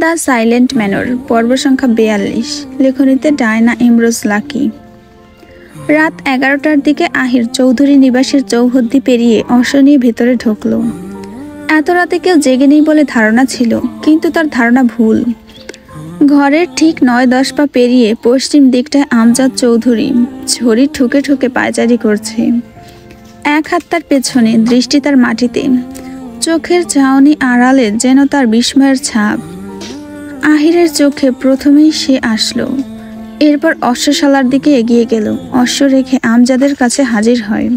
The silent manor পর্ব সংখ্যা 42 লেখনীতে Diana Imroz lucky. রাত 11টার দিকে আহির চৌধুরী নিবাসের চৌহদ্দি পেরিয়ে অশ্ব নিয়ে ভেতরে ঢুকল। এত রাতে কেউ জেগে নেই বলে ধারণা ছিল, কিন্তু তার ধারণা ভুল। ঘরের ঠিক 9-10 পা পেরিয়ে পশ্চিম দিকটায় আমজাদ চৌধুরী ঝড়ি ঠুকে ঠুকে পায়চারি করছে। এক হাত তার পেছনে, দৃষ্টি তার মাটিতে, চোখের চাউনি আড়ালে যেন তার বিস্ময়ের ছাপ। আহিরের চোখে প্রথমেই সে আসলো, এরপর অশ্বশালার দিকে এগিয়ে গেল। অশ্ব রেখে আমজাদের কাছে হাজির হয়।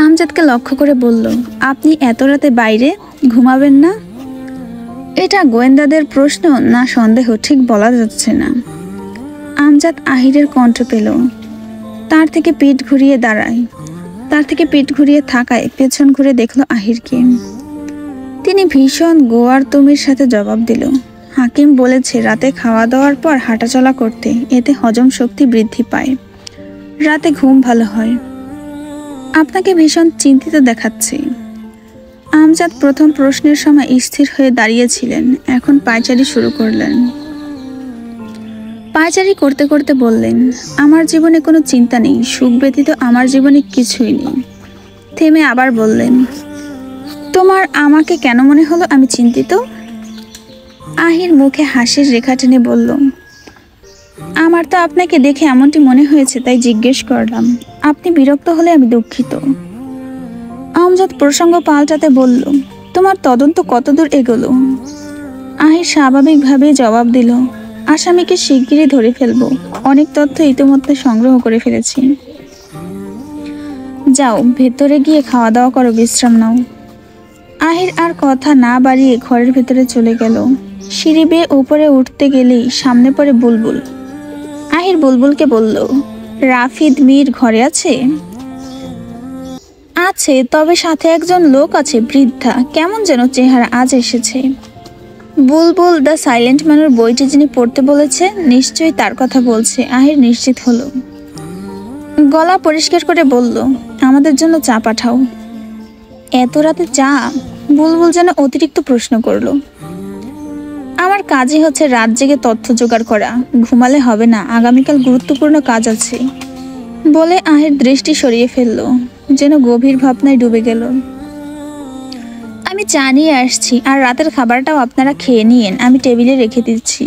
আমজাদকে লক্ষ্য করে বলল, আপনি এত রাতে বাইরে ঘুমাবেন না? এটা গোয়েন্দাদের প্রশ্ন না সন্দেহ ঠিক বলা যাচ্ছে না। আমজাদ আহিরের কণ্ঠ পেল, তার থেকে পিঠ ঘুরিয়ে থাকায় পেছন ঘুরে দেখল আহিরকে। তিনি ভীষণ গোয়ার তুমির সাথে জবাব দিল, হাকিম বলেছে রাতে খাওয়া দাওয়ার পর হাঁটাচলা করতে, এতে হজম শক্তি বৃদ্ধি পায়, রাতে ঘুম ভালো হয়। আপনাকে ভীষণ চিন্তিত দেখাচ্ছে। আমজাদ প্রথম প্রশ্নের সময় স্থির হয়ে দাঁড়িয়েছিলেন, এখন পায়চারি শুরু করলেন। পায়চারি করতে করতে বললেন, আমার জীবনে কোনো চিন্তা নেই, সুখ ব্যতীত আমার জীবনে কিছুই নেই। থেমে আবার বললেন, তোমার আমাকে কেন মনে হলো আমি চিন্তিত? আহির মুখে হাসির রেখা টেনে বলল, আমার তো আপনাকে দেখে এমনটি মনে হয়েছে, তাই জিজ্ঞেস করলাম। আপনি বিরক্ত হলে আমি দুঃখিত। আমজাদ প্রসঙ্গ পাল্টাতে বলল, তোমার তদন্ত কতদূর এগোলো? আহির স্বাভাবিকভাবেই জবাব দিল, আসামিকে শিগগিরই ধরে ফেলবো, অনেক তথ্য ইতিমধ্যে সংগ্রহ করে ফেলেছি। যাও, ভেতরে গিয়ে খাওয়া দাওয়া করো, বিশ্রাম নাও। আহির আর কথা না বাড়িয়ে ঘরের ভেতরে চলে গেল। সিঁড়ি বেয়ে উপরে উঠতে গেলেই সামনে পড়ে বুলবুল। আহির বুলবুলকে বলল, রাফিদ মীর ঘরে আছে? আছে, তবে সাথে একজন লোক আছে, বৃদ্ধা, কেমন যেন চেহারা, আজ এসেছে। বুলবুল দ্য সাইলেন্ট ম্যানের বইটি যিনি পড়তে বলেছে, নিশ্চয়ই তার কথা বলছে। আহির নিশ্চিত হলো। গলা পরিষ্কার করে বলল, আমাদের জন্য চা পাঠাও। এত রাতে চা? বুলবুল যেন অতিরিক্ত প্রশ্ন করলো। আমার কাজই হচ্ছে রাত জেগে তথ্য জোগাড় করা, ঘুমালে হবে না, আগামীকাল গুরুত্বপূর্ণ কাজ আছে বলে আহির দৃষ্টি সরিয়ে ফেলল, যেন গভীর ভাবনায় ডুবে গেল। আমি চা নিয়ে আসছি, আর রাতের খাবারটাও আপনারা খেয়ে নিয়েন, আমি টেবিলে রেখে দিচ্ছি।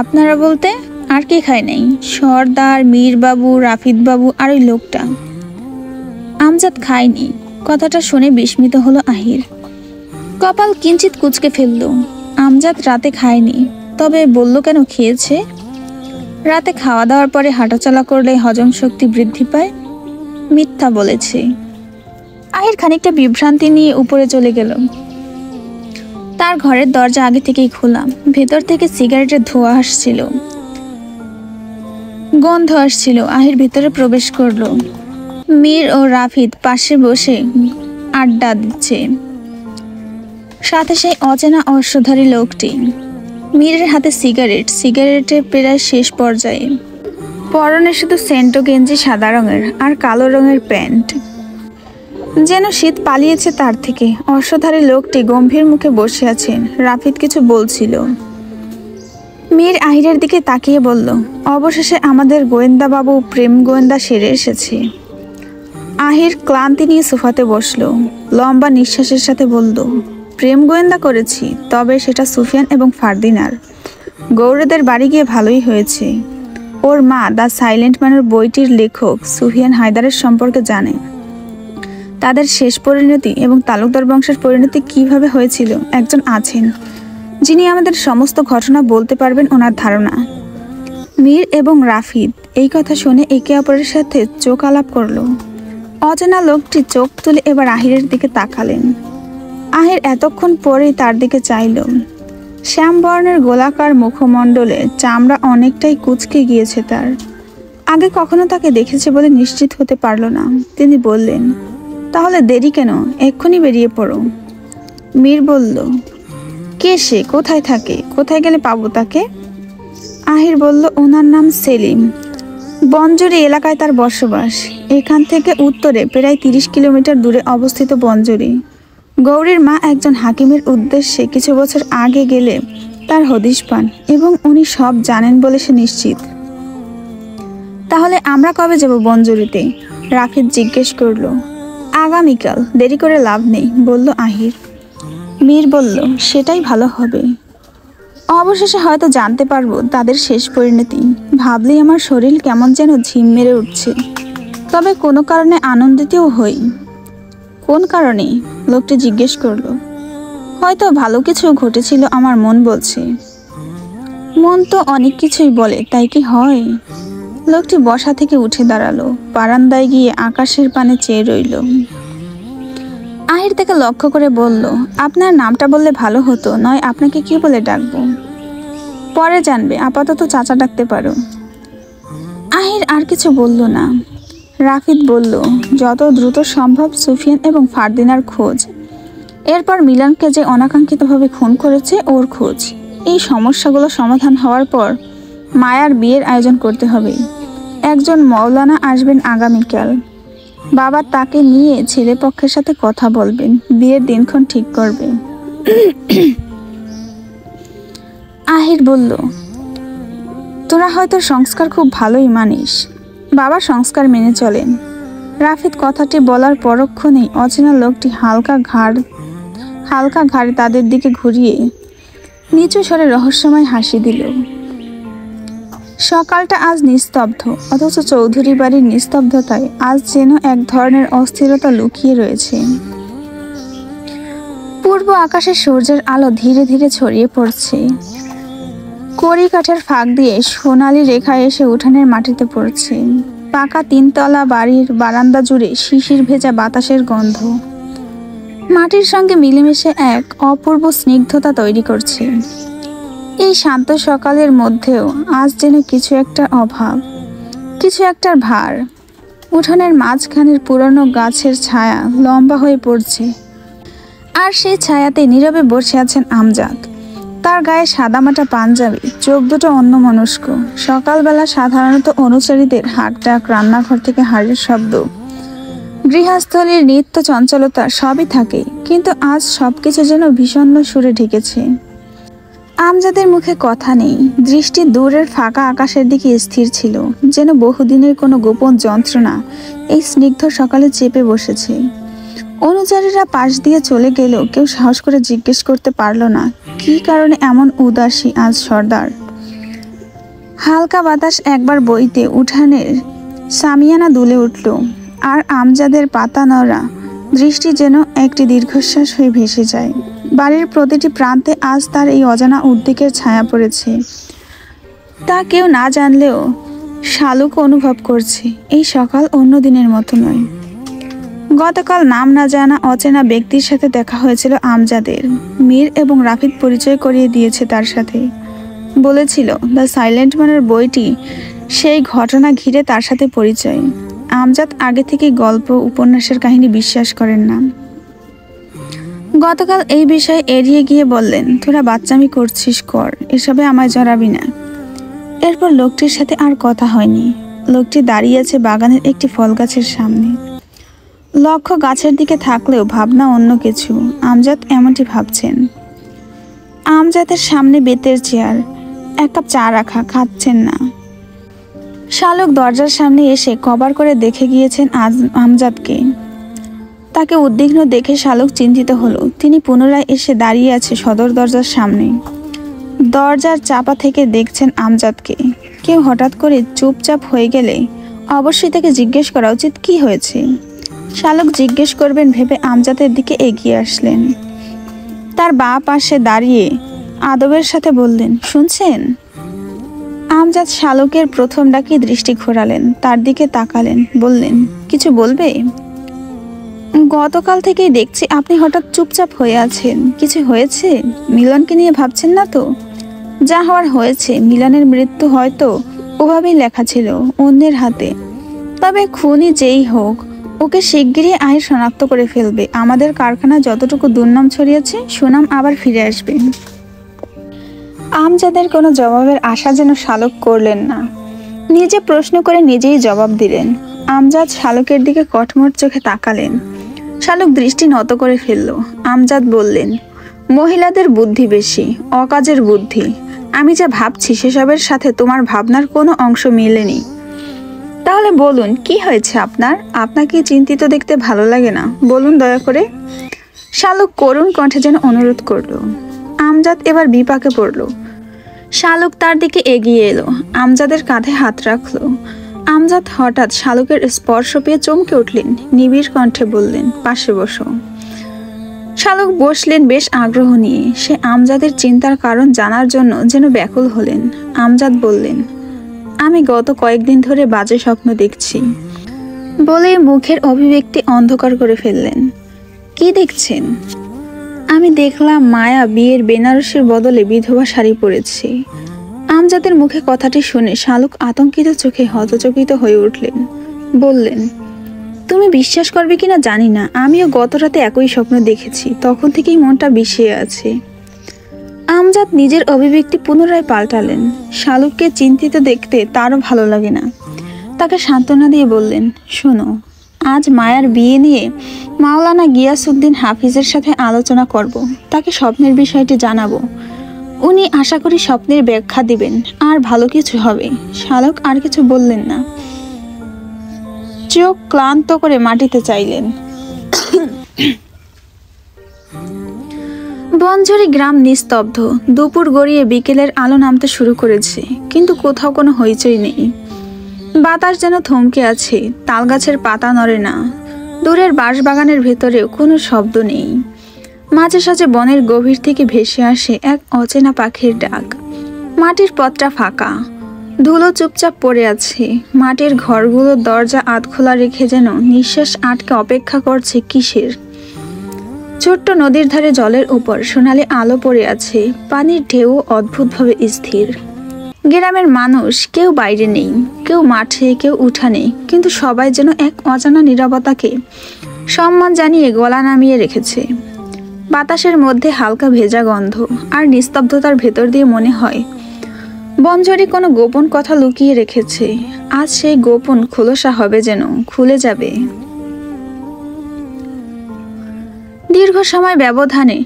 আপনারা বলতে আর কে খায় নাই? সর্দার, মীরবাবু, রাফিদ বাবু আর ওই লোকটা। আমজাদ খায়নি। কথাটা শুনে বিস্মিত হলো আহির। কপাল কিঞ্চিত কুঁচকে ফেলল। আমজাদ রাতে খায়নি, তবে বলল কেন খেয়েছে? রাতে খাওয়া দাওয়ার পরে হাঁটাচলা করলে হজম শক্তি বৃদ্ধি পায়, মিথ্যা বলেছে। আহির খানিকটা বিভ্রান্তি নিয়ে উপরে চলে গেল। তার ঘরের দরজা আগে থেকেই খোলা, ভেতর থেকে সিগারেটের ধোঁয়া আসছিল, গন্ধ আসছিল। আহির ভেতরে প্রবেশ করলো। মীর ও রাফিদ পাশে বসে আড্ডা দিচ্ছে, সাথে সেই অচেনা অশ্বধারী লোকটি। মীরের হাতে সিগারেটের প্রায় শেষ পর্যায়ে, পরনে শুধু সেন্টো গেঞ্জি সাদা রঙের আর কালো রঙের প্যান্ট, যেন শীত পালিয়েছে তার থেকে। অশ্বধারী লোকটি গম্ভীর মুখে বসে আছেন। রাফিদ কিছু বলছিল। মীর আহিরের দিকে তাকিয়ে বলল, অবশেষে আমাদের গোয়েন্দা বাবু প্রেম গোয়েন্দা সেরে এসেছে। আহির ক্লান্তি নিয়ে সোফাতে বসলো, লম্বা নিঃশ্বাসের সাথে বলল, প্রেম গোয়েন্দা করেছি, তবে সেটা সুফিয়ান এবং ফারদিনার। গৌরদের বাড়ি গিয়ে ভালোই হয়েছে। ওর মা দ্য সাইলেন্ট ম্যানের বইটির লেখক সুফিয়ান হায়দারের সম্পর্কে জানে। তাদের শেষ পরিণতি এবং তালুকদার বংশের পরিণতি কিভাবে হয়েছিল, একজন আছেন যিনি আমাদের সমস্ত ঘটনা বলতে পারবেন, ওনার ধারণা। মীর এবং রাফিদ এই কথা শুনে একে অপরের সাথে চোখ আলাপ করলো। অজানা লোকটি চোখ তুলে এবার আহিরের দিকে তাকালেন। আহির এতক্ষণ পরেই তার দিকে চাইল। শ্যামবর্ণের গোলাকার মুখমণ্ডলে চামড়া অনেকটাই কুঁচকে গিয়েছে তার। আগে কখনো তাকে দেখেছে বলে নিশ্চিত হতে পারল না। তিনি বললেন, তাহলে দেরি কেন, এক্ষুনি বেরিয়ে পড়ো। মীর বলল, কে সে, কোথায় থাকে, কোথায় গেলে পাবো তাকে? আহির বলল, ওনার নাম সেলিম, বনজুরি এলাকায় তার বসবাস। এখান থেকে উত্তরে প্রায় 30 কিলোমিটার দূরে অবস্থিত বনজুরি। গৌরীর মা একজন হাকিমের উদ্দেশ্যে কিছু বছর আগে গেলে তার হদিশ পান এবং উনি সব জানেন বলে সে নিশ্চিত। তাহলে আমরা কবে যাব বনজুরিতে? রাফিদ জিজ্ঞেস করলো। আগামীকাল, দেরি করে লাভ নেই, বলল আহির। মীর বলল, সেটাই ভালো হবে। অবশেষে হয়তো জানতে পারবো তাদের শেষ পরিণতি। ভাবলেই আমার শরীর কেমন যেন ঝিম মেরে উঠছে। তবে কোনো কারণে আনন্দিতও হই। কোন কারণে? লোকটি জিজ্ঞেস করলো। হয়তো ভালো কিছু ঘটেছিল, আমার মন বলছে। মন তো অনেক কিছুই বলে, তাই কি হয়? লোকটি বসা থেকে উঠে দাঁড়ালো, বারান্দায় গিয়ে আকাশের পানে চেয়ে রইল। আহির তাকে লক্ষ্য করে বলল, আপনার নামটা বললে ভালো হতো, নয় আপনাকে কি বলে ডাকবো? পরে জানবে, আপাতত চাচা ডাকতে পারো। আহির আর কিছু বলল না। রাফিদ বলল, যত দ্রুত সম্ভব সুফিয়ান এবং ফারদিনার খোঁজ। এরপর মিলনকে যে অনাকাঙ্ক্ষিতভাবে খুন করেছে ওর খোঁজ। এই সমস্যাগুলো সমাধান হওয়ার পর মায়ার বিয়ের আয়োজন করতে হবে। একজন মৌলানা আসবেন আগামীকাল। বাবা তাকে নিয়ে ছেলে পক্ষের সাথে কথা বলবেন, বিয়ের দিনক্ষণ ঠিক করবে। আহির বলল, তোরা হয়তো সংস্কার খুব ভালোই মানিস। বাবা সংস্কার মেনে চলেন। রাফিদ কথাটি বলার পরক্ষণেই অচেনা লোকটি হালকা ঘাড়ে তাদের দিকে ঘুরিয়ে নিচু স্বরে রহস্যময় হাসি দিল। সকালটা আজ নিস্তব্ধ, অথচ চৌধুরী বাড়ির নিস্তব্ধতায় আজ যেন এক ধরনের অস্থিরতা লুকিয়ে রয়েছে। পূর্ব আকাশে সূর্যের আলো ধীরে ধীরে ছড়িয়ে পড়ছে। কড়ি কাঠের ফাঁক দিয়ে সোনালি রেখা এসে উঠানের মাটিতে পড়ছে। পাকা 3 তলা বাড়ির বারান্দা জুড়ে শিশির ভেজা বাতাসের গন্ধ মাটির সঙ্গে মিলেমিশে এক অপূর্ব স্নিগ্ধতা তৈরি করছে। এই শান্ত সকালের মধ্যেও আজ যেন কিছু একটা অভাব, কিছু একটার ভার। উঠানের মাঝখানের পুরনো গাছের ছায়া লম্বা হয়ে পড়ছে, আর সেই ছায়াতে নীরবে বসে আছেন আমজাদ। তার গায়ে সাদামাটা পাঞ্জাবি, চোখ দুটো অন্যমনস্ক। সকালবেলা সাধারণত অনুচারীদের হাঁকডাক, রান্নাঘর থেকে হাড়ির শব্দ, গৃহস্থলীর নিত্য চঞ্চলতা সবই থাকে, কিন্তু আজ সবকিছু যেন বিষণ্ণ সুরে ঢেকেছে। আমজাদের মুখে কথা নেই, দৃষ্টি দূরের ফাঁকা আকাশের দিকে স্থির ছিল, যেন বহুদিনের কোনো গোপন যন্ত্রণা এই স্নিগ্ধ সকালে চেপে বসেছে। অনুচারীরা পাশ দিয়ে চলে গেলেও কেউ সাহস করে জিজ্ঞেস করতে পারল না কী কারণে এমন উদাসী আজ সর্দার। হালকা বাতাস একবার বইতে উঠানের সামিয়ানা দুলে উঠল, আর আমজাদের পাতা নড়া দৃষ্টি যেন একটি দীর্ঘশ্বাস হয়ে ভেসে যায়। বাড়ির প্রতিটি প্রান্তে আজ তার এই অজানা উদ্বেগের ছায়া পড়েছে। তা কেউ না জানলেও শালুক অনুভব করছে এই সকাল অন্য দিনের মতো নয়। গতকাল নাম না জানা অচেনা ব্যক্তির সাথে দেখা হয়েছিল আমজাদের। মীর এবং রাফিদ পরিচয় করিয়ে দিয়েছে তার সাথে। বলেছিল দ্য সাইলেন্ট ম্যানের বইটি সেই ঘটনা ঘিরে তার সাথে পরিচয়। আমজাদ আগে থেকে গল্প উপন্যাসের কাহিনী বিশ্বাস করেন না। গতকাল এই বিষয়ে এড়িয়ে গিয়ে বললেন, তোরা বাচ্চামি করছিস, কর, এসবে আমায় জড়াবি না। এরপর লোকটির সাথে আর কথা হয়নি। লোকটি দাঁড়িয়ে আছে বাগানের একটি ফল গাছের সামনে। লক্ষ্য গাছের দিকে থাকলেও ভাবনা অন্য কিছু। আমজাদ এমনটি ভাবছেন। আমজাদের সামনে বেতের চেয়ার, 1 কাপ চা রাখা, খাচ্ছেন না। শালুক দরজার সামনে এসে কভার করে দেখে গিয়েছেন আমজাদকে। তাকে উদ্বিগ্ন দেখে শালুক চিন্তিত হলো। তিনি পুনরায় এসে দাঁড়িয়ে আছে সদর দরজার সামনে। দরজার চাপা থেকে দেখছেন আমজাদকে। কেউ হঠাৎ করে চুপচাপ হয়ে গেলে অবশ্যই তাকে জিজ্ঞেস করা উচিত কি হয়েছে। শালুক জিজ্ঞেস করবেন ভেবে আমজাদের দিকে এগিয়ে আসলেন। তার বাঁ পাশে দাঁড়িয়ে আদবের সাথে বললেন, শুনছেন? আমজাদ শালুকের প্রথম ডাকে দৃষ্টি ঘোরালেন, তার দিকে তাকালেন, বললেন, কিছু বলবে? গতকাল থেকেই দেখছি আপনি হঠাৎ চুপচাপ হয়ে আছেন। কিছু হয়েছে? মিলনকে নিয়ে ভাবছেন না তো? যা হওয়ার হয়েছে। মিলনের মৃত্যু হয়তো ওভাবেই লেখা ছিল, অন্যের হাতে। তবে খুনি যেই হোক, ওকে শিগগিরই আহির শনাক্ত করে ফেলবে। আমাদের কারখানা যতটুকু দুর্নাম ছড়িয়েছে, সুনাম আবার ফিরে আসবে। আমজাদের কোনো জবাবের আশা যেন শালুক করলেন না। নিজে প্রশ্ন করে নিজেই জবাব দিলেন। আমজাদ শালুকের দিকে কটমট চোখে তাকালেন। শালুক দৃষ্টি নত করে ফেলল। আমজাদ বললেন, মহিলাদের বুদ্ধি বেশি, অকাজের বুদ্ধি। আমি যা ভাবছি সেসবের সাথে তোমার ভাবনার কোনো অংশ মেলেনি। তাহলে বলুন, কি হয়েছে আপনার? আপনাকে চিন্তিত দেখতে ভালো লাগে না, বলুন দয়া করে। শালুক করুণ কণ্ঠে যেন অনুরোধ করল। আমজাদ এবার বিপাকে পড়ল। শালুক তার দিকে এগিয়ে এলো, আমজাদের কাঁধে হাত রাখলো। আমজাদ হঠাৎ শালুকের স্পর্শ পেয়ে চমকে উঠলেন, নিবিড় কণ্ঠে বললেন, পাশে বসো। শালুক বসলেন বেশ আগ্রহ নিয়ে। সে আমজাদের চিন্তার কারণ জানার জন্য যেন ব্যাকুল হলেন। আমজাদ বললেন, আমি গত কয়েকদিন ধরে বাজে স্বপ্ন দেখছি বলে মুখের অভিব্যক্তি অন্ধকার করে ফেললেন। কি দেখছেন? আমি দেখলাম মায়া বিয়ের বেনারসির বদলে বিধবা শাড়ি পরেছে। আমজাদের মুখে কথাটি শুনে শালুক আতঙ্কিত চোখে হতচকিত হয়ে উঠলেন। বললেন, তুমি বিশ্বাস করবে কিনা জানি না, আমিও গত রাতে একই স্বপ্ন দেখেছি। তখন থেকেই মনটা বিষিয়ে আছে। আমজাদ নিজের অভিব্যক্তি পুনরায় পাল্টালেন। শালুককে চিন্তিত দেখতে তারও ভালো লাগে না। তাকে সান্ত্বনা দিয়ে বললেন, শোনো, আজ মায়ার বিয়ে নিয়ে মাওলানা গিয়াসউদ্দিন হাফিজের সাথে আলোচনা করব। তাকে স্বপ্নের বিষয়টি জানাবো। উনি আশা করি স্বপ্নের ব্যাখ্যা দিবেন, আর ভালো কিছু হবে। শালুক আর কিছু বললেন না, চোখ ক্লান্ত করে মাটিতে চাইলেন। বনঝড়ি গ্রাম নিস্তব্ধ। দুপুর গড়িয়ে বিকেলের আলো নামতে শুরু করেছে, কিন্তু কোথাও কোনো হইচই নেই। বাতাস যেন থমকে আছে, তালগাছের পাতা নড়ে না। দূরের বাঁশবাগানের ভেতরেও কোনো শব্দ নেই। মাঝে সাঝে বনের গভীর থেকে ভেসে আসে এক অচেনা পাখির ডাক। মাটির পথটা ফাঁকা, ধুলো চুপচাপ পড়ে আছে। মাটির ঘরগুলোর দরজা আধখোলা রেখে যেন নিঃশ্বাস আটকে অপেক্ষা করছে কিসের। ছোট্ট নদীর ধারে জলের উপর সোনালি আলো পড়ে আছে। পানির ঢেউ অদ্ভুতভাবে স্থির। গ্রামের মানুষ কেউ বাইরে নেই, কেউ মাঠে, কেউ উঠানে, কিন্তু সবাই যেন এক অজানা নীরবতাকে সম্মান জানিয়ে গলা নামিয়ে রেখেছে। বাতাসের মধ্যে হালকা ভেজা গন্ধ, আর নিস্তব্ধতার ভেতর দিয়ে মনে হয় বনঝড়ি কোনো গোপন কথা লুকিয়ে রেখেছে। আজ সেই গোপন খোলসা হবে, যেন খুলে যাবে। দীর্ঘ সময় ব্যবধানে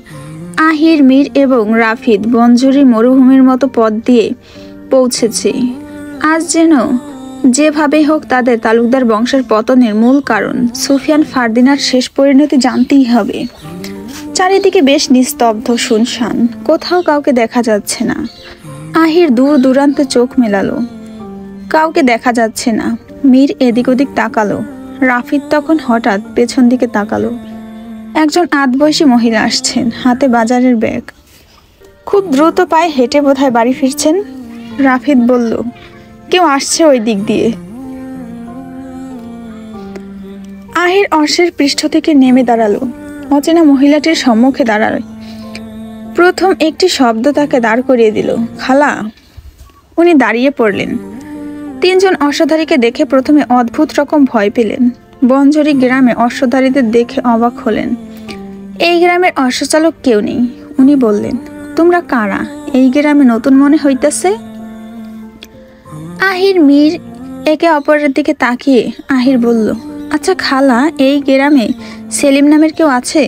আহির, মীর এবং রাফিদ বনঝড়ি মরুভূমির মতো পথ দিয়ে পৌঁছেছে। আজ যেন যেভাবে হোক তাদের তালুকদার বংশের পতনের মূল কারণ সুফিয়ান ফারদিনার শেষ পরিণতি জানতেই হবে। চারিদিকে বেশ নিস্তব্ধ, শুনশান, কোথাও কাউকে দেখা যাচ্ছে না। আহির দূর দূরান্তে চোখ মেলালো, কাউকে দেখা যাচ্ছে না। মীর এদিক ওদিক তাকালো। রাফিদ তখন হঠাৎ পেছন দিকে তাকালো। একজন আধবয়সী মহিলা আসছেন, হাতে বাজারের ব্যাগ। খুব দ্রুত পায়ে হেঁটে বোধহয় বাড়ি ফিরছেন। রাফিদ বলল, কেউ আসছে ওই দিক দিয়ে। আহির অর্শের পৃষ্ঠ থেকে নেমে দাঁড়ালো। অচেনা মহিলাটির সম্মুখে দাঁড়ালো। প্রথম একটি শব্দ তাকে দাঁড় করিয়ে দিল, খালা। উনি দাঁড়িয়ে পড়লেন। তিনজন অশ্বধারীকে দেখে প্রথমে অদ্ভুত রকম ভয় পেলেন। বনঝড়ি গ্রামে অশ্বধারীদের দেখে অবাক হলেন। এই গ্রামের অশ্বচালক কেউ নেই। উনি বললেন, তোমরা কারা? এই গ্রামে নতুন মনে হইতেছে। আহির, মীর একে অপরের দিকে তাকিয়ে আহির বলল, আচ্ছা খালা, এই গ্রামে সেলিম নামের কেউ আছে?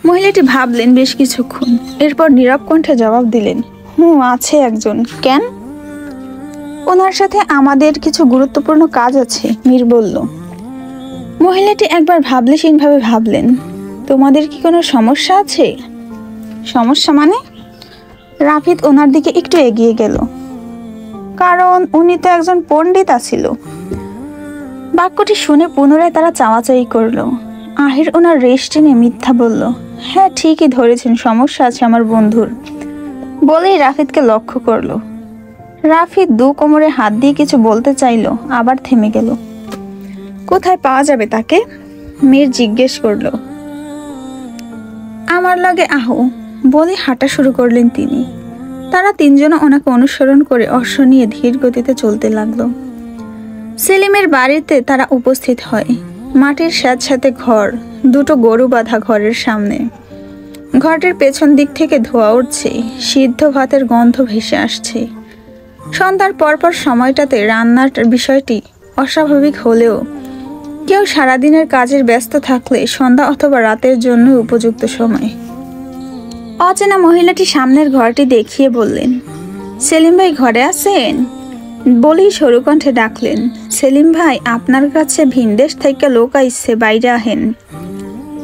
মহিলাটি ভাবলেন বেশ কিছুক্ষণ, এরপর নীরব কণ্ঠে জবাব দিলেন, আছে একজন। কেন? ওনার সাথে আমাদের কিছু গুরুত্বপূর্ণ কাজ আছে, মীর বলল। মহিলাটি একবার ভাবলেশীনভাবে ভাবলেন, তোমাদের কি কোনো সমস্যা আছে? সমস্যা মানে? রাফিদ ওনার দিকে একটু এগিয়ে গেল। কারণ উনি তো একজন পণ্ডিত ছিল। বাক্যটি শুনে পুনরায় তারা চাওয়াচাই করলো। আহির ওনার রেশ টেনে মিথ্যা বলল, হ্যাঁ ঠিকই ধরেছেন, সমস্যা আছে আমার বন্ধুর, বলেই রাফিদকে লক্ষ্য করলো। রাফিদ দু কোমরে হাত দিয়ে কিছু বলতে চাইলো, আবার থেমে গেল। কোথায় পাওয়া যাবে তাকে? মীর জিজ্ঞেস করলো। আমার লগে আহো, বলে হাঁটা শুরু করলেন তিনি। তারা তিনজনও ওনাকে অনুসরণ করে অশ্ব নিয়ে ধীর গতিতে চলতে লাগলো। সেলিমের বাড়িতে তারা উপস্থিত হয়। মাটির স্যাঁতস্যাঁতে ঘর, দুটো গরু বাঁধা ঘরের সামনে। ঘরটির পেছন দিক থেকে ধোঁয়া উঠছে, সিদ্ধ ভাতের গন্ধ ভেসে আসছে। সন্ধ্যার পরপর সময়টাতে রান্নার বিষয়টি অস্বাভাবিক হলেও কেউ সারাদিনের কাজের ব্যস্ত থাকলে সন্ধ্যা অথবা রাতের জন্য উপযুক্ত সময়। অচেনা মহিলাটি সামনের ঘরটি দেখিয়ে বললেন, সেলিম ভাই ঘরে আছেন? বলেই সরু কণ্ঠে ডাকলেন, সেলিম ভাই, আপনার কাছে ভিনদেশ থেকে লোক আইছে, বাইরে আহেন।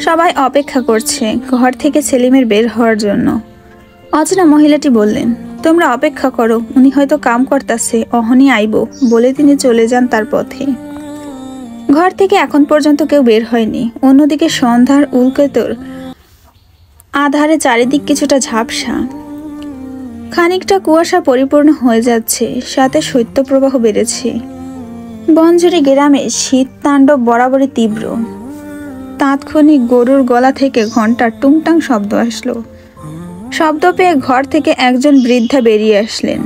সবাই অপেক্ষা করছে ঘর থেকে সেলিমের বের হওয়ার জন্য। অচেনা মহিলাটি বললেন, তোমরা অপেক্ষা করো, উনি হয়তো কাম করতেছে, অহনি আইব, বলে তিনি চলে যান তার পথে। ঘর থেকে এখন পর্যন্ত কেউ বের হয়নি। অন্যদিকে সন্ধ্যার উল্কেতর আধারে চারিদিক কিছুটা ঝাপসা, খানিকটা কুয়াশা পরিপূর্ণ হয়ে যাচ্ছে, সাথে শৈত্যপ্রবাহ বেড়েছে। বনঝুরি গ্রামে শীত তাণ্ডব বরাবরই তীব্র। তাৎক্ষণিক গরুর গলা থেকে ঘণ্টার টুংটাং শব্দ আসলো। শব্দ পেয়ে ঘর থেকে একজন বৃদ্ধা বেরিয়ে আসলেন।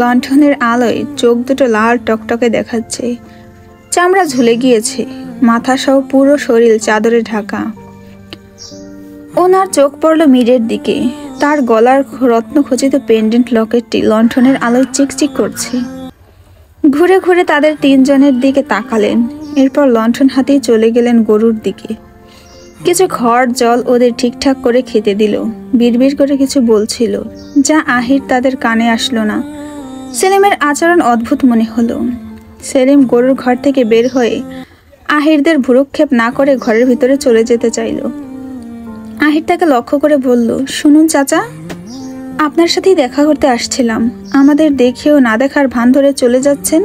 লণ্ঠনের আলোয় চোখ দুটো লাল টকটকে দেখাচ্ছে, চামড়া ঝুলে গিয়েছে, মাথা সহ পুরো শরীর চাদরে ঢাকা। ওনার চোখ পড়ল মীরের দিকে। তার গলার রত্নখচিত পেন্ডেন্ট লকেটটি লণ্ঠনের আলোয় চিকচিক করছে। ঘুরে ঘুরে তাদের তিনজনের দিকে তাকালেন, এরপর লণ্ঠন হাতেই চলে গেলেন গরুর দিকে। কিছু খড় জল ওদের ঠিকঠাক করে খেতে দিল। বিড়বিড় করে কিছু বলছিল, যা আহির তাদের কানে আসলো না। সেলিমের আচরণ অদ্ভুত মনে হলো। সেলিম গরুর ঘর থেকে বের হয়ে আহিরদের ভ্রুক্ষেপ না করে ঘরের ভিতরে চলে যেতে চাইল। আহির তাকে লক্ষ্য করে বলল, শুনুন চাচা, আপনার সাথেই দেখা করতে আসছিলাম, আমাদের দেখেও না দেখার ভান ধরে চলে যাচ্ছেন।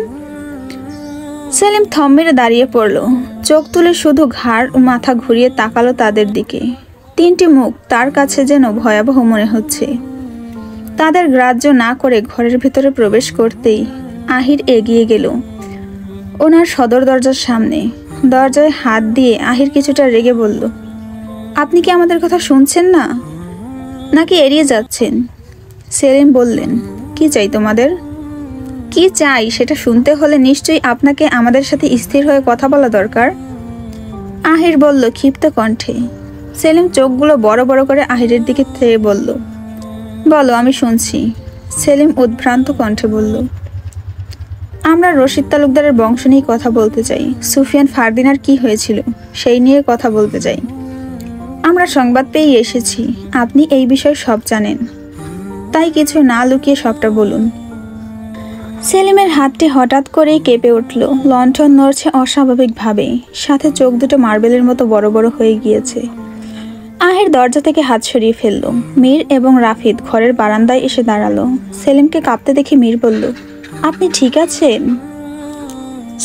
সেলিম থম মেরে দাঁড়িয়ে পড়ল, চোখ তুলে শুধু ঘাড় ও মাথা ঘুরিয়ে তাকালো তাদের দিকে। তিনটি মুখ তার কাছে যেন ভয়াবহ মনে হচ্ছে। তাদের গ্রাহ্য না করে ঘরের ভিতরে প্রবেশ করতেই আহির এগিয়ে গেল ওনার সদর দরজার সামনে। দরজায় হাত দিয়ে আহির কিছুটা রেগে বলল, আপনি কি আমাদের কথা শুনছেন না, নাকি এড়িয়ে যাচ্ছেন? সেলিম বললেন, কি চাই তোমাদের? কি চাই সেটা শুনতে হলে নিশ্চয়ই আপনাকে আমাদের সাথে স্থির হয়ে কথা বলা দরকার। আহির বলল ক্ষিপ্ত কণ্ঠে। সেলিম চোখগুলো বড় বড় করে আহিরের দিকে চেয়ে বলল, বলো, আমি শুনছি। সেলিম উদ্ভ্রান্ত কণ্ঠে বলল, আমরা রশিদ তালুকদারের বংশ নিয়ে কথা বলতে চাই। সুফিয়ান ফারদিনার কি হয়েছিল সেই নিয়ে কথা বলতে চাই। আমরা সংবাদ পেয়ে এসেছি, আপনি এই বিষয়ে সব জানেন, তাই কিছু না লুকিয়ে সবটা বলুন। সেলিমের হাতটি হঠাৎ করেই কেঁপে উঠল। লণ্ঠন নড়ছে অস্বাভাবিকভাবে, সাথে চোখ দুটো মার্বেলের মতো বড় বড় হয়ে গিয়েছে। আহির দরজা থেকে হাত সরিয়ে ফেলল। মীর এবং রাফিদ ঘরের বারান্দায় এসে দাঁড়ালো। সেলিমকে কাঁপতে দেখে মীর বলল, আপনি ঠিক আছেন?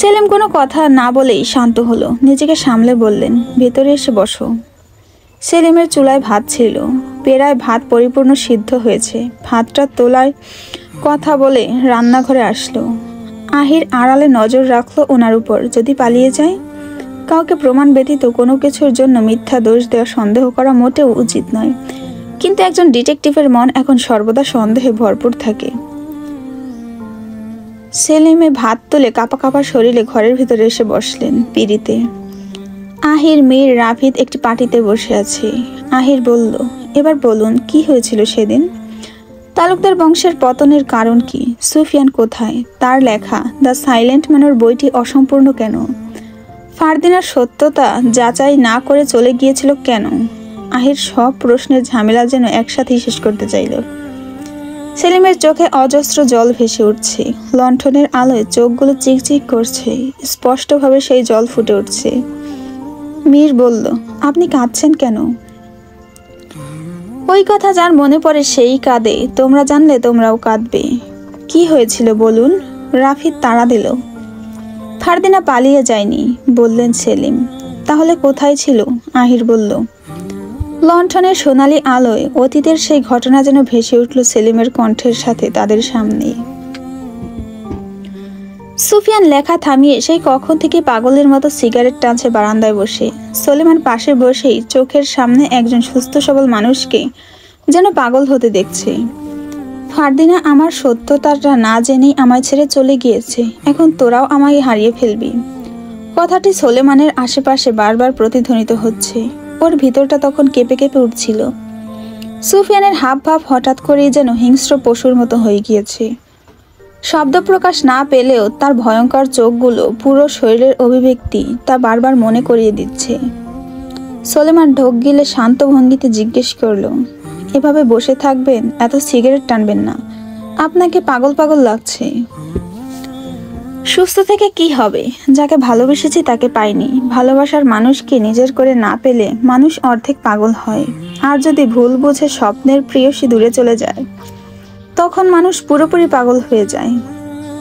সেলিম কোনো কথা না বলেই শান্ত হলো। নিজেকে সামলে বললেন, ভেতরে এসে বসো। সেলিমের চুলায় ভাত ছিল, পেড়ায় ভাত পরিপূর্ণ সিদ্ধ হয়েছে। ভাতটা তোলায় কথা বলে রান্নাঘরে আসলো। আহির আড়ালে নজর রাখলো ওনার উপর, যদি পালিয়ে যায়। কাউকে প্রমাণ ব্যতীত কোনো কিছুর জন্য মিথ্যা দোষ দেওয়া, সন্দেহ করা মোটেও উচিত নয়, কিন্তু একজন ডিটেকটিভের মন এখন সর্বদা সন্দেহে ভরপুর থাকে। সেলিমে ভাত তুলে কাঁপা কাঁপা শরীরে ঘরের ভিতরে এসে বসলেন পিড়িতে। আহির, মীর, রাফিদ একটি পার্টিতে বসে আছে। আহির বলল, এবার বলুন, কি হয়েছিল সেদিন? তালুকদার বংশের পতনের কারণ কি? সুফিয়ান কোথায়? তার লেখা দ্য সাইলেন্ট ম্যানের বইটি অসম্পূর্ণ কেন? ফারদিনার সত্যতা যাচাই না করে চলে গিয়েছিল কেন? আহির সব প্রশ্নের ঝামেলা যেন একসাথেই শেষ করতে চাইল। সেলিমের চোখে অজস্র জল ভেসে উঠছে। লণ্ঠনের আলোয় চোখগুলো চিকচিক করছে, স্পষ্টভাবে সেই জল ফুটে উঠছে। মীর বলল, আপনি কাঁদছেন কেন? ওই কথা যার মনে পড়ে সেই কাঁদে, তোমরা জানলে তোমরাও কাঁদবে। কি হয়েছিল বলুন? রাফিদ তাড়া দিল। ফারদিনা পালিয়ে যায়নি, বললেন সেলিম। তাহলে কোথায় ছিল? আহির বলল। লণ্ঠনের সোনালি আলোয় অতীতের সেই ঘটনা যেন ভেসে উঠল সেলিমের কণ্ঠের সাথে তাদের সামনে। সুফিয়ান লেখা থামিয়ে সেই কখন থেকে পাগলের মতো সিগারেট টানছে বারান্দায় বসে। সলিমান পাশে বসেই চোখের সামনে একজন সুস্থ সবল মানুষকে যেন পাগল হতে দেখছে। ফারদিনা আমার সত্যতাটা না জেনেই আমায় ছেড়ে চলে গিয়েছে, এখন তোরাও আমায় হারিয়ে ফেলবি। কথাটি সলেমানের আশেপাশে বারবার প্রতিধ্বনিত হচ্ছে। ওর ভিতরটা তখন কেঁপে কেঁপে উঠছিল। সুফিয়ানের হাব ভাব হঠাৎ করেই যেন হিংস্র পশুর মতো হয়ে গিয়েছে। শব্দ প্রকাশ না পেলেও তার ভয়ঙ্কর চোখগুলো পুরো শরীরের অভিব্যক্তি তা বারবার মনে করিয়ে দিচ্ছে। সোলেমান ঢোক গিলে শান্ত ভঙ্গিতে জিজ্ঞেস করলো, এভাবে বসে থাকবেন? এত সিগারেট টানবেন না, আপনাকে পাগল পাগল লাগছে। সুস্থ থেকে কি হবে? যাকে ভালোবেসেছি তাকে পাইনি। ভালোবাসার মানুষকে নিজের করে না পেলে মানুষ অর্ধেক পাগল হয়। আর যদি ভুল বুঝে স্বপ্নের প্রিয়সী দূরে চলে যায়, তখন মানুষ পুরোপুরি পাগল হয়ে যায়।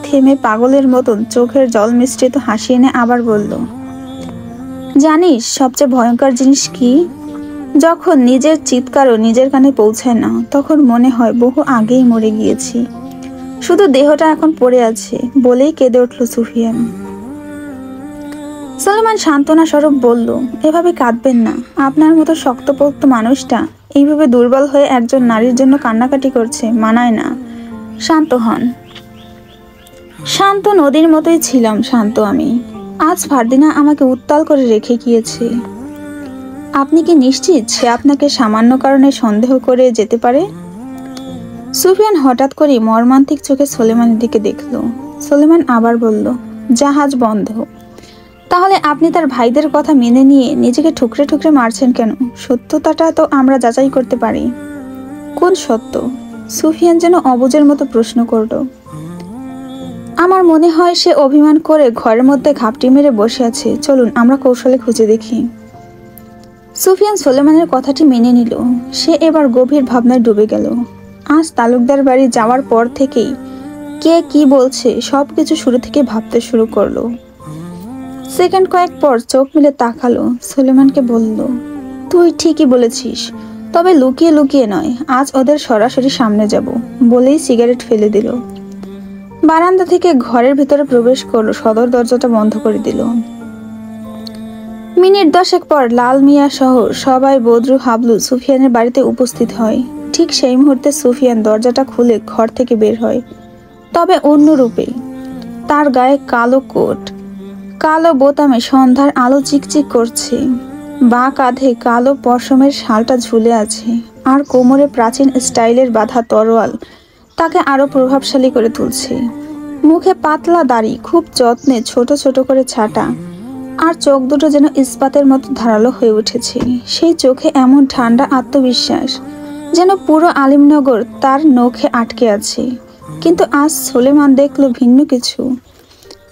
থেমে পাগলের মতন চোখের জল মিশ্রিত হাসি এনে আবার বলল, জানিস সবচেয়ে ভয়ঙ্কর জিনিস কি? যখন নিজের চিৎকারও নিজের কানে পৌঁছায় না, তখন মনে হয় বহু আগেই মরে গিয়েছি, শুধু দেহটা এখন পড়ে আছে বলেই কেঁদে উঠল সুফিয়ান। সোলেমান সান্ত্বনা স্বরূপ বলল, এভাবে কাঁদবেন না। আপনার মতো শক্তপোক্ত মানুষটা এইভাবে দুর্বল হয়ে একজন নারীর জন্য কান্নাকাটি করছে, মানায় না। শান্ত হন। শান্ত নদীর মতোই ছিলাম শান্ত আমি। আজ ফারদিনা আমাকে উত্তাল করে রেখে গিয়েছে। আপনি কি নিশ্চিত সে আপনাকে সামান্য কারণে সন্দেহ করে যেতে পারে? সুফিয়ান হঠাৎ করে মর্মান্তিক চোখে সোলেমানের দিকে দেখল। সোলেমান আবার বলল, জাহাজ বন্ধ। তাহলে আপনি তার ভাইদের কথা মেনে নিয়ে নিজেকে ঠুকরে ঠুকরে মারছেন কেন? সত্যতাটা তো আমরা যাচাই করতে পারি। কোন সত্য? সুফিয়ান যেন অবুঝের মতো প্রশ্ন করল। আমার মনে হয় সে অভিমান করে ঘরের মধ্যে ঘাপটি মেরে বসে আছে। চলুন আমরা কৌশলে খুঁজে দেখি। সুফিয়ান সোলেমানের কথাটি মেনে নিল। সে এবার গভীর ভাবনায় ডুবে গেল। আজ তালুকদার বাড়ি যাওয়ার পর থেকেই কে কি বলছে সবকিছু শুরু থেকে ভাবতে শুরু করলো। সেকেন্ড কয়েক পর চোখ মিলে তাকালো, সোলেমানকে বলল, তুই ঠিকই বলেছিস, তবে লুকিয়ে লুকিয়ে নয়, আজ ওদের সরাসরি সামনে যাব। বলেই সিগারেট ফেলে দিল। বারান্দা থেকে ঘরের ভিতরে প্রবেশ করলো, সদর দরজাটা বন্ধ করে দিল। মিনিট 10 পর লাল মিয়া সহ সবাই বদরু হাবলু সুফিয়ানের বাড়িতে উপস্থিত হয়। ঠিক সেই মুহূর্তে সুফিয়ান দরজাটা খুলে ঘর থেকে বের হয়, তবে অন্য রূপে। তার গায়ে কালো কোট, কালো বোতামে সন্ধ্যার আলো চিকচিক করছে। বাঁ কাঁধে কালো পশমের শালটা ঝুলে আছে, আর কোমরে প্রাচীন স্টাইলের বাঁধা তরোয়াল তাকে আরো প্রভাবশালী করে তুলছে। মুখে পাতলা দাড়ি খুব যত্নে ছোট ছোট করে ছাটা, আর চোখ দুটো যেন ইস্পাতের মতো ধারালো হয়ে উঠেছে। সেই চোখে এমন ঠান্ডা আত্মবিশ্বাস যেন পুরো আলিমনগর তার নখে আটকে আছে। কিন্তু আজ সোলেমান দেখলো ভিন্ন কিছু।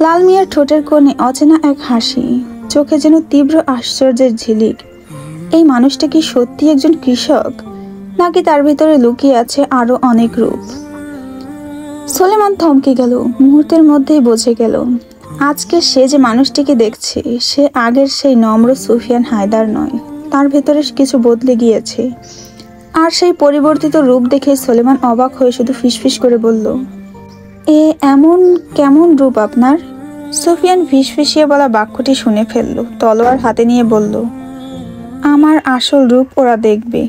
লাল মিয়ার ঠোঁটের কোণে অচেনা এক হাসি, চোখে যেন তীব্র আশ্চর্যের ঝিলিক। এই মানুষটা কি সত্যি একজন কৃষক, নাকি তার ভিতরে লুকিয়ে আছে আরো অনেক রূপ? সোলেমান থমকে গেল। মুহূর্তের মধ্যেই বুঝে গেল, আজকে সে যে মানুষটিকে দেখছে সে আগের সেই নম্র সুফিয়ান হায়দার নয়। তার ভেতরে কিছু বদলে গিয়েছে। আর সেই পরিবর্তিত রূপ দেখে সোলেমান অবাক হয়ে শুধু ফিসফিস করে বলল, এমন কেমন রূপ আপনার? সুফিয়ান ফিসফিসিয়ে বলা বাক্যটি শুনে ফেলল। তলোয়ার হাতে নিয়ে বলল, আমার আসল রূপ ওরা দেখবে।